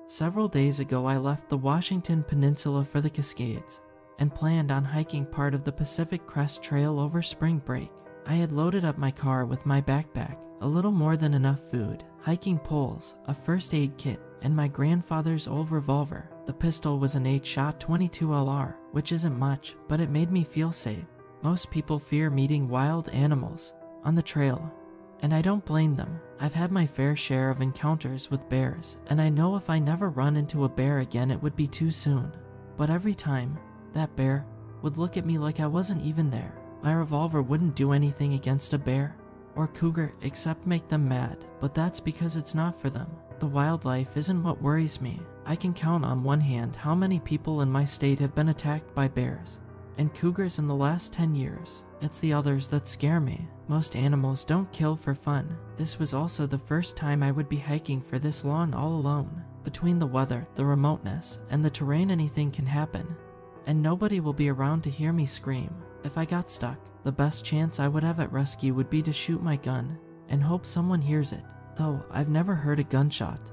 Several days ago I left the Washington Peninsula for the Cascades and planned on hiking part of the Pacific Crest Trail over spring break. I had loaded up my car with my backpack, a little more than enough food, hiking poles, a first aid kit, and my grandfather's old revolver. The pistol was an 8-shot 22 LR, which isn't much, but it made me feel safe. Most people fear meeting wild animals on the trail, and I don't blame them. I've had my fair share of encounters with bears, and I know if I never run into a bear again it would be too soon. But every time, that bear would look at me like I wasn't even there. My revolver wouldn't do anything against a bear or cougar except make them mad, but that's because it's not for them. The wildlife isn't what worries me. I can count on one hand how many people in my state have been attacked by bears and cougars in the last 10 years. It's the others that scare me. Most animals don't kill for fun. This was also the first time I would be hiking for this long all alone. Between the weather, the remoteness, and the terrain, anything can happen, and nobody will be around to hear me scream. If I got stuck, the best chance I would have at rescue would be to shoot my gun and hope someone hears it. Though I've never heard a gunshot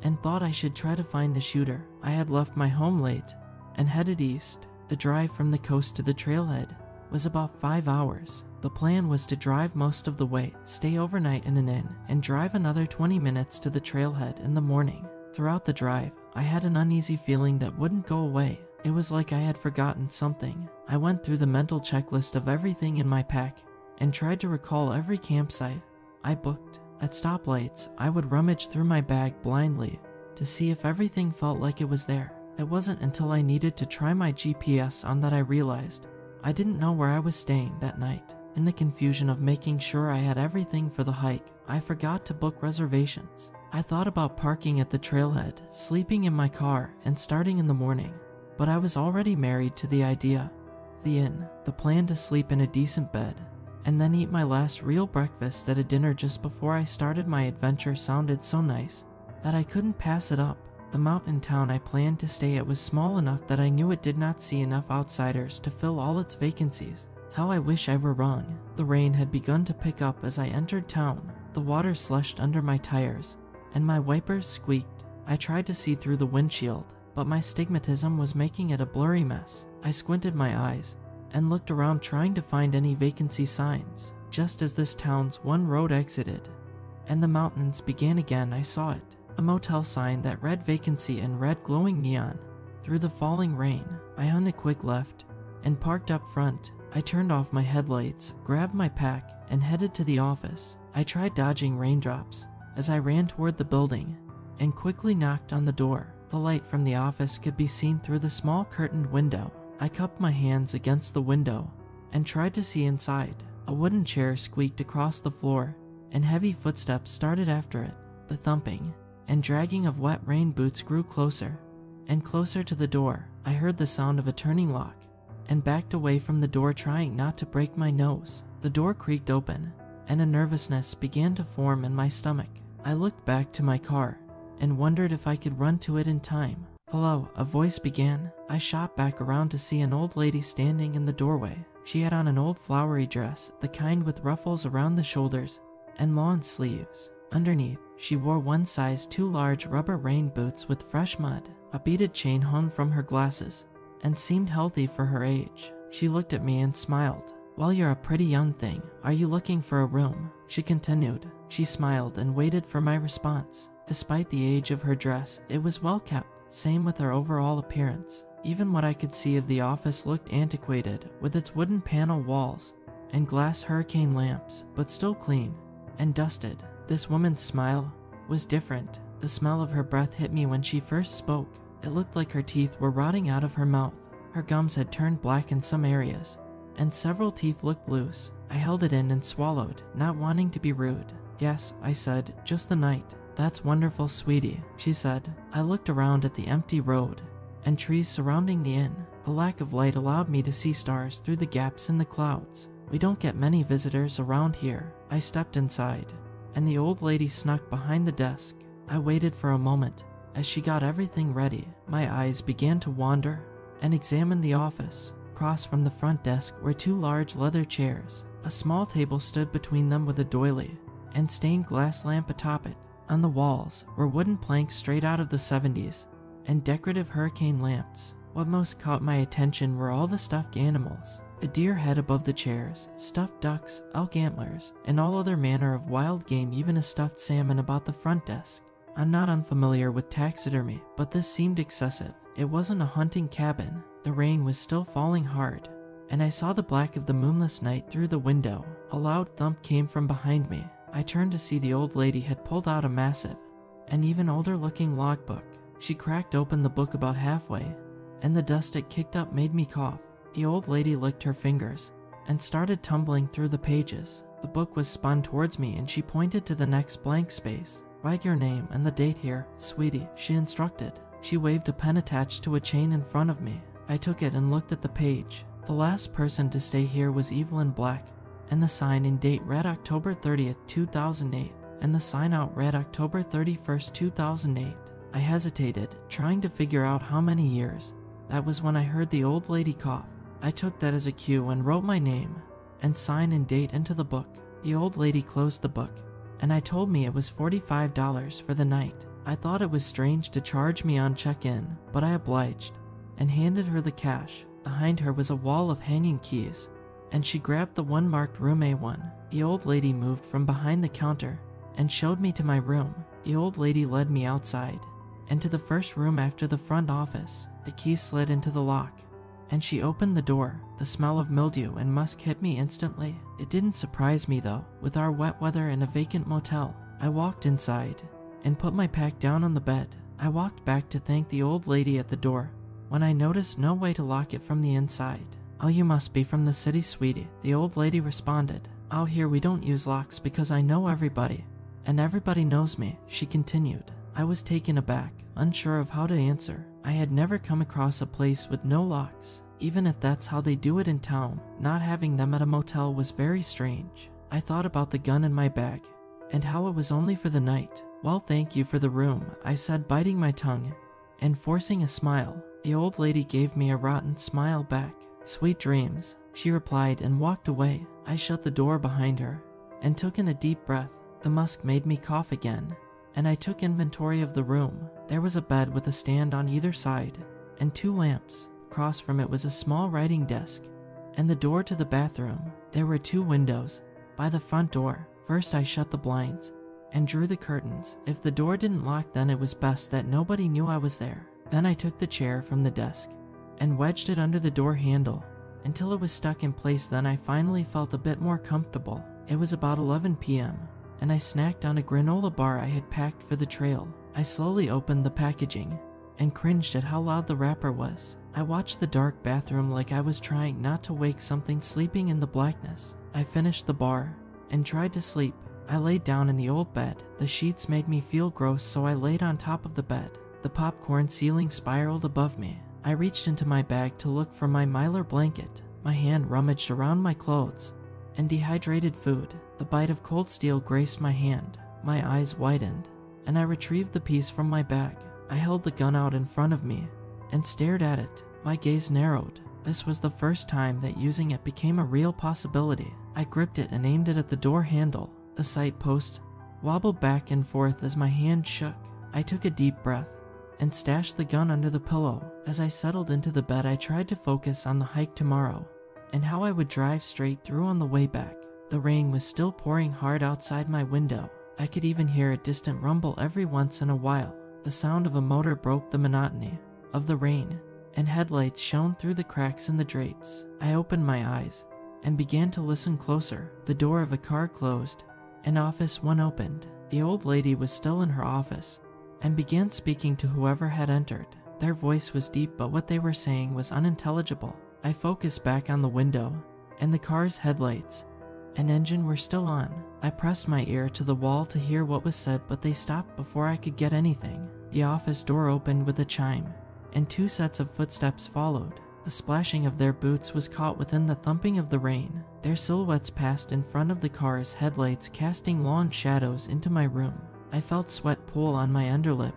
and thought I should try to find the shooter. I had left my home late and headed east. The drive from the coast to the trailhead was about 5 hours. The plan was to drive most of the way, stay overnight in an inn, and drive another 20 minutes to the trailhead in the morning. Throughout the drive, I had an uneasy feeling that wouldn't go away. It was like I had forgotten something. I went through the mental checklist of everything in my pack and tried to recall every campsite I booked. At stoplights, I would rummage through my bag blindly to see if everything felt like it was there. It wasn't until I needed to try my GPS on that I realized I didn't know where I was staying that night. In the confusion of making sure I had everything for the hike, I forgot to book reservations. I thought about parking at the trailhead, sleeping in my car, and starting in the morning. But I was already married to the idea. The inn, the plan to sleep in a decent bed, and then eat my last real breakfast at a dinner just before I started my adventure sounded so nice that I couldn't pass it up. The mountain town I planned to stay at was small enough that I knew it did not see enough outsiders to fill all its vacancies. How I wish I were wrong. The rain had begun to pick up as I entered town. The water slushed under my tires, and my wipers squeaked. I tried to see through the windshield, but my stigmatism was making it a blurry mess. I squinted my eyes and looked around trying to find any vacancy signs. Just as this town's one road exited and the mountains began again, I saw it. A motel sign that read vacancy in red glowing neon through the falling rain. I hung a quick left and parked up front. I turned off my headlights, grabbed my pack, and headed to the office. I tried dodging raindrops as I ran toward the building and quickly knocked on the door. The light from the office could be seen through the small curtained window. I cupped my hands against the window and tried to see inside. A wooden chair squeaked across the floor, and heavy footsteps started after it. The thumping and dragging of wet rain boots grew closer and closer to the door. I heard the sound of a turning lock and backed away from the door, trying not to break my nose. The door creaked open, and a nervousness began to form in my stomach. I looked back to my car and wondered if I could run to it in time. "Hello," a voice began. I shot back around to see an old lady standing in the doorway. She had on an old flowery dress, the kind with ruffles around the shoulders and long sleeves. Underneath, she wore one size too large rubber rain boots with fresh mud. A beaded chain hung from her glasses and seemed healthy for her age. She looked at me and smiled. "Well, you're a pretty young thing. Are you looking for a room?" she continued. She smiled and waited for my response. Despite the age of her dress, it was well kept. Same with her overall appearance. Even what I could see of the office looked antiquated, with its wooden panel walls and glass hurricane lamps, but still clean and dusted. This woman's smile was different. The smell of her breath hit me when she first spoke. It looked like her teeth were rotting out of her mouth. Her gums had turned black in some areas, and several teeth looked loose. I held it in and swallowed, not wanting to be rude. "Yes," I said, "just the night." "That's wonderful, sweetie," she said. I looked around at the empty road and trees surrounding the inn. The lack of light allowed me to see stars through the gaps in the clouds. "We don't get many visitors around here." I stepped inside, and the old lady snuck behind the desk. I waited for a moment as she got everything ready. My eyes began to wander and examine the office. Across from the front desk were two large leather chairs. A small table stood between them with a doily and stained glass lamp atop it. On the walls were wooden planks straight out of the 70s and decorative hurricane lamps. What most caught my attention were all the stuffed animals. A deer head above the chairs, stuffed ducks, elk antlers, and all other manner of wild game, even a stuffed salmon about the front desk. I'm not unfamiliar with taxidermy, but this seemed excessive. It wasn't a hunting cabin. The rain was still falling hard, and I saw the black of the moonless night through the window. A loud thump came from behind me. I turned to see the old lady had pulled out a massive, and even older looking logbook. She cracked open the book about halfway, and the dust it kicked up made me cough. The old lady licked her fingers and started tumbling through the pages. The book was spun towards me and she pointed to the next blank space. "Write your name and the date here, sweetie," she instructed. She waved a pen attached to a chain in front of me. I took it and looked at the page. The last person to stay here was Evelyn Black, and the sign and date read October 30th, 2008, and the sign out read October 31st, 2008. I hesitated, trying to figure out how many years. That was when I heard the old lady cough. I took that as a cue and wrote my name and sign and date into the book. The old lady closed the book, and I told me it was $45 for the night. I thought it was strange to charge me on check-in, but I obliged and handed her the cash. Behind her was a wall of hanging keys, and she grabbed the one marked room A1. The old lady moved from behind the counter and showed me to my room. The old lady led me outside and to the first room after the front office. The key slid into the lock, and she opened the door. The smell of mildew and musk hit me instantly. It didn't surprise me though. With our wet weather and a vacant motel, I walked inside and put my pack down on the bed. I walked back to thank the old lady at the door when I noticed no way to lock it from the inside. "Oh, you must be from the city, sweetie," the old lady responded. "Out here we don't use locks because I know everybody, and everybody knows me," she continued. I was taken aback, unsure of how to answer. I had never come across a place with no locks. Even if that's how they do it in town, not having them at a motel was very strange. I thought about the gun in my bag and how it was only for the night. "Well, thank you for the room," I said, biting my tongue and forcing a smile. The old lady gave me a rotten smile back. "Sweet dreams," she replied and walked away. I shut the door behind her and took in a deep breath. The musk made me cough again, and I took inventory of the room. There was a bed with a stand on either side and 2 lamps. Across from it was a small writing desk and the door to the bathroom. There were 2 windows by the front door. First I shut the blinds and drew the curtains. If the door didn't lock, then it was best that nobody knew I was there. Then I took the chair from the desk and wedged it under the door handle until it was stuck in place. Then I finally felt a bit more comfortable. It was about 11 p.m. and I snacked on a granola bar I had packed for the trail. I slowly opened the packaging and cringed at how loud the wrapper was. I watched the dark bathroom like I was trying not to wake something sleeping in the blackness. I finished the bar and tried to sleep. I laid down in the old bed. The sheets made me feel gross, so I laid on top of the bed. The popcorn ceiling spiraled above me. I reached into my bag to look for my Mylar blanket. My hand rummaged around my clothes and dehydrated food. The bite of cold steel graced my hand. My eyes widened, and I retrieved the piece from my bag. I held the gun out in front of me and stared at it. My gaze narrowed. This was the first time that using it became a real possibility. I gripped it and aimed it at the door handle. The sight post wobbled back and forth as my hand shook. I took a deep breath and stashed the gun under the pillow. As I settled into the bed, I tried to focus on the hike tomorrow and how I would drive straight through on the way back. The rain was still pouring hard outside my window. I could even hear a distant rumble every once in a while. The sound of a motor broke the monotony of the rain, and headlights shone through the cracks in the drapes. I opened my eyes and began to listen closer. The door of a car closed, and office one opened. The old lady was still in her office and began speaking to whoever had entered. Their voice was deep, but what they were saying was unintelligible. I focused back on the window, and the car's headlights and engine were still on. I pressed my ear to the wall to hear what was said, but they stopped before I could get anything. The office door opened with a chime, and 2 sets of footsteps followed. The splashing of their boots was caught within the thumping of the rain. Their silhouettes passed in front of the car's headlights, casting long shadows into my room. I felt sweat pool on my underlip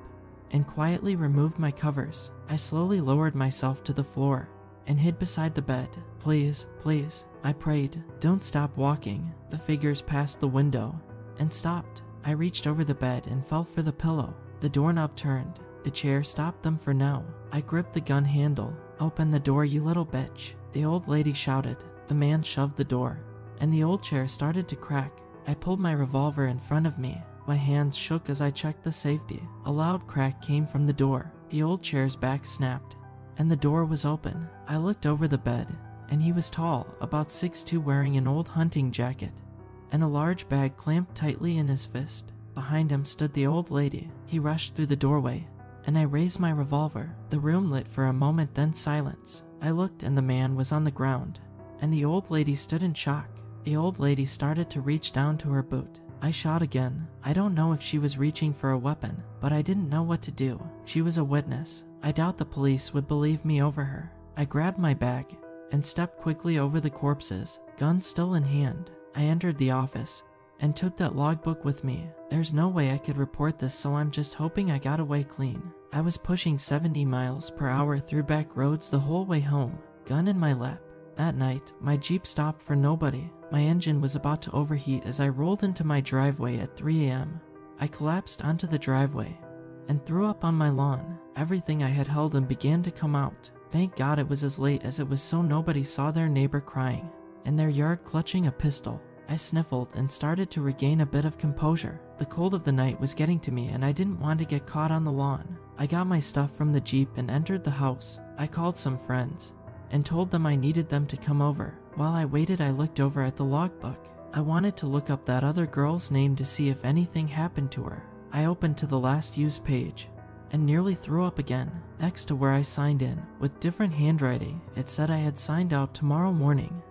and quietly removed my covers. I slowly lowered myself to the floor and hid beside the bed. "Please, please," I prayed, "don't stop walking." The figures passed the window and stopped. I reached over the bed and felt for the pillow. The doorknob turned. The chair stopped them for now. I gripped the gun handle. "Open the door, you little bitch," the old lady shouted. The man shoved the door, and the old chair started to crack. I pulled my revolver in front of me. My hands shook as I checked the safety. A loud crack came from the door. The old chair's back snapped, and the door was open. I looked over the bed, and he was tall, about 6'2", wearing an old hunting jacket and a large bag clamped tightly in his fist. Behind him stood the old lady. He rushed through the doorway, and I raised my revolver. The room lit for a moment, then silence. I looked, and the man was on the ground, and the old lady stood in shock. The old lady started to reach down to her boot. I shot again. I don't know if she was reaching for a weapon, but I didn't know what to do. She was a witness. I doubt the police would believe me over her. I grabbed my bag and stepped quickly over the corpses, gun still in hand. I entered the office and took that logbook with me. There's no way I could report this, so I'm just hoping I got away clean. I was pushing 70 miles per hour through back roads the whole way home, gun in my lap. That night, my Jeep stopped for nobody. My engine was about to overheat as I rolled into my driveway at 3 a.m. I collapsed onto the driveway and threw up on my lawn. Everything I had held in began to come out. Thank God it was as late as it was, so nobody saw their neighbor crying in their yard clutching a pistol. I sniffled and started to regain a bit of composure. The cold of the night was getting to me, and I didn't want to get caught on the lawn. I got my stuff from the Jeep and entered the house. I called some friends and told them I needed them to come over. While I waited, I looked over at the logbook. I wanted to look up that other girl's name to see if anything happened to her. I opened to the last used page and nearly threw up again. Next to where I signed in, with different handwriting, it said I had signed out tomorrow morning.